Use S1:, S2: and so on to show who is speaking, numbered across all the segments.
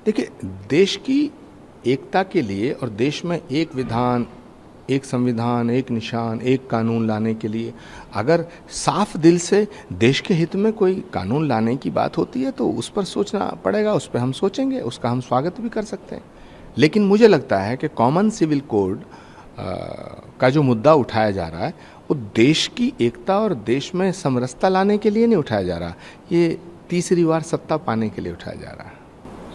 S1: देखिए, देश की एकता के लिए और देश में एक विधान, एक संविधान, एक निशान, एक कानून लाने के लिए अगर साफ दिल से देश के हित में कोई कानून लाने की बात होती है तो उस पर सोचना पड़ेगा, उस पर हम सोचेंगे, उसका हम स्वागत भी कर सकते हैं। लेकिन मुझे लगता है कि कॉमन सिविल कोड का जो मुद्दा उठाया जा रहा है वो देश की एकता और देश में समरसता लाने के लिए नहीं उठाया जा रहा, ये तीसरी बार सत्ता पाने के लिए उठाया जा रहा है।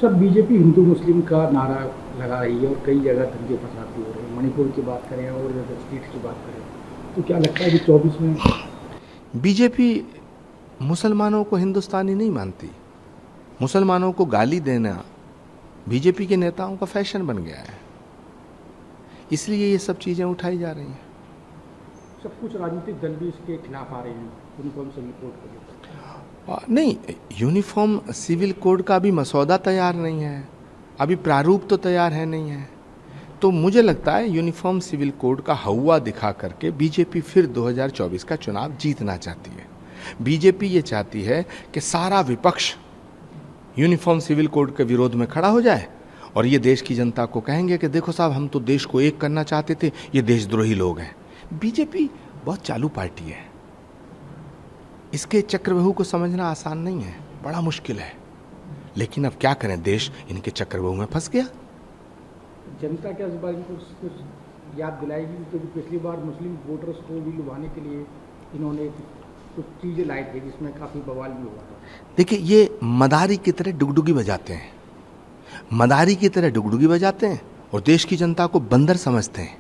S2: सर, बीजेपी हिंदू मुस्लिम का नारा लगा रही है और कई जगह दंगे फसाद हो रहे हैं। मणिपुर की बात करें और अगर स्टेट की बात करें तो क्या लगता है कि 24 में
S1: बीजेपी मुसलमानों को हिंदुस्तानी नहीं मानती। मुसलमानों को गाली देना बीजेपी के नेताओं का फैशन बन गया है, इसलिए ये सब चीज़ें उठाई जा रही हैं।
S2: सब कुछ राजनीतिक दल भी इसके खिलाफ आ रहे हैं यूनिफॉर्म सिविल कोड को लेकर।
S1: नहीं, यूनिफॉर्म सिविल कोड का अभी मसौदा तैयार नहीं है, अभी प्रारूप तो तैयार है नहीं है। तो मुझे लगता है यूनिफॉर्म सिविल कोड का हवा दिखा करके बीजेपी फिर 2024 का चुनाव जीतना चाहती है। बीजेपी ये चाहती है कि सारा विपक्ष यूनिफॉर्म सिविल कोड के विरोध में खड़ा हो जाए और ये देश की जनता को कहेंगे कि देखो साहब, हम तो देश को एक करना चाहते थे, ये देशद्रोही लोग हैं। बीजेपी बहुत चालू पार्टी है, इसके चक्रव्यूह को समझना आसान नहीं है, बड़ा मुश्किल है। लेकिन अब क्या करें, देश इनके चक्रव्यूह में फंस गया।
S2: जनता क्या इस बार इनको कुछ याद दिलाएगी? क्योंकि पिछली बार मुस्लिम वोटर्स को भी लुभाने के लिए इन्होंने कुछ चीज़ें लाई थी जिसमें काफ़ी बवाल भी हुआ था।
S1: देखिए, ये मदारी की तरह डुगडुगी बजाते हैं, मदारी की तरह डुगडुगी बजाते हैं और देश की जनता को बंदर समझते हैं।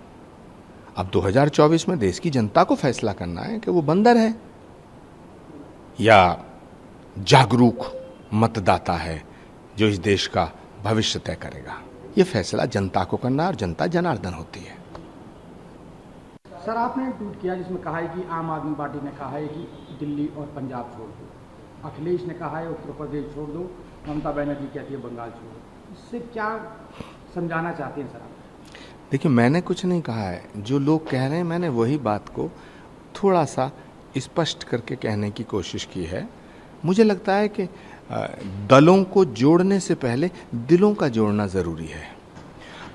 S1: अब 2024 में देश की जनता को फैसला करना है कि वो बंदर है या जागरूक मतदाता है जो इस देश का भविष्य तय करेगा। ये फैसला जनता को करना है और जनता जनार्दन होती है।
S2: सर, आपने एक ट्वीट किया जिसमें कहा है कि आम आदमी पार्टी ने कहा है कि दिल्ली और पंजाब छोड़ दो, अखिलेश ने कहा है उत्तर प्रदेश छोड़ दो, ममता बनर्जी कहती है बंगाल छोड़ दो। इससे क्या समझाना चाहते हैं सर आप?
S1: देखिए, मैंने कुछ नहीं कहा है, जो लोग कह रहे हैं मैंने वही बात को थोड़ा सा स्पष्ट करके कहने की कोशिश की है। मुझे लगता है कि दलों को जोड़ने से पहले दिलों का जोड़ना ज़रूरी है।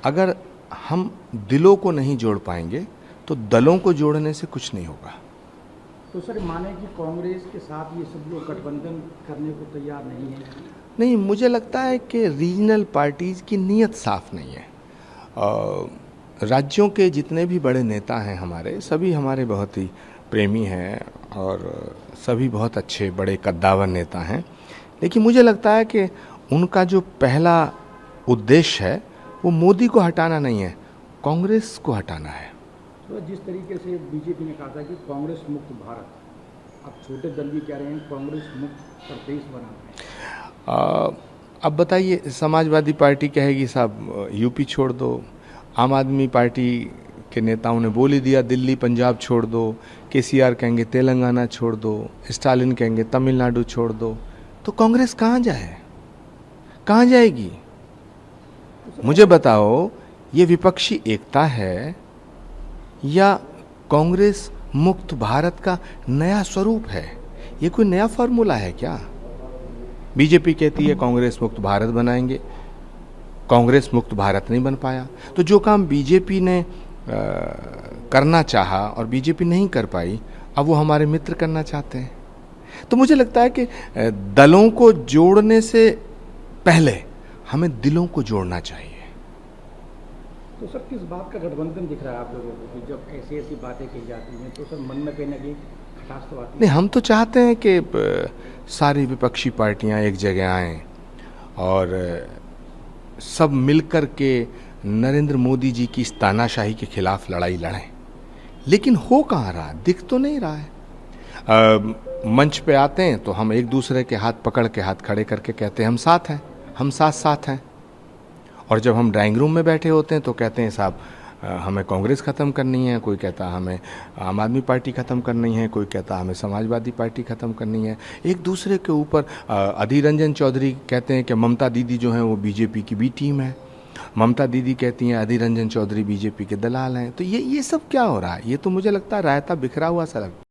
S1: अगर हम दिलों को नहीं जोड़ पाएंगे तो दलों को जोड़ने से कुछ नहीं होगा।
S2: तो सर, माने कि कांग्रेस के साथ ये सब लोग गठबंधन करने को तैयार नहीं है?
S1: नहीं, मुझे लगता है कि रीजनल पार्टीज़ की नीयत साफ नहीं है। राज्यों के जितने भी बड़े नेता हैं हमारे, सभी हमारे बहुत ही प्रेमी हैं और सभी बहुत अच्छे बड़े कद्दावर नेता हैं। लेकिन मुझे लगता है कि उनका जो पहला उद्देश्य है वो मोदी को हटाना नहीं है, कांग्रेस को हटाना है।
S2: तो जिस तरीके से बीजेपी ने कहा था कि कांग्रेस मुक्त भारत, अब छोटे दल भी कह रहे हैं कांग्रेस मुक्त प्रदेश बनाना है।
S1: अब बताइए, समाजवादी पार्टी कहेगी साहब यूपी छोड़ दो, आम आदमी पार्टी के नेताओं ने बोल ही दिया दिल्ली पंजाब छोड़ दो, केसीआर कहेंगे तेलंगाना छोड़ दो, स्टालिन कहेंगे तमिलनाडु छोड़ दो। तो कांग्रेस कहाँ जाए, कहाँ जाएगी? मुझे बताओ, ये विपक्षी एकता है या कांग्रेस मुक्त भारत का नया स्वरूप है? ये कोई नया फॉर्मूला है क्या? बीजेपी कहती है कांग्रेस मुक्त भारत बनाएंगे, कांग्रेस मुक्त भारत नहीं बन पाया। तो जो काम बीजेपी ने करना चाहा और बीजेपी नहीं कर पाई, अब वो हमारे मित्र करना चाहते हैं। तो मुझे लगता है कि दलों को जोड़ने से पहले हमें दिलों को जोड़ना चाहिए।
S2: तो सर, किस बात का गठबंधन दिख रहा है आप लोगों को कि जब ऐसी ऐसी बातें की जाती हैं तो सर मन में कहीं ना कहीं खटास तो आती है?
S1: नहीं, हम तो चाहते हैं कि सारी विपक्षी पार्टियां एक जगह आएं और सब मिलकर के नरेंद्र मोदी जी की इस तानाशाही के खिलाफ लड़ाई लड़ें। लेकिन हो कहाँ रहा, दिख तो नहीं रहा है। मंच पे आते हैं तो हम एक दूसरे के हाथ पकड़ के हाथ खड़े करके कहते हैं हम साथ हैं, हम साथ साथ हैं। और जब हम ड्राइंग रूम में बैठे होते हैं तो कहते हैं साहब हमें कांग्रेस ख़त्म करनी है, कोई कहता हमें आम आदमी पार्टी ख़त्म करनी है, कोई कहता हमें समाजवादी पार्टी ख़त्म करनी है। एक दूसरे के ऊपर अधीर रंजन चौधरी कहते हैं कि ममता दीदी जो हैं वो बीजेपी की बी टीम है, ममता दीदी कहती हैं अधीर रंजन चौधरी बीजेपी के दलाल हैं। तो ये सब क्या हो रहा है? ये तो मुझे लगता है रायता बिखरा हुआ सा लगता है।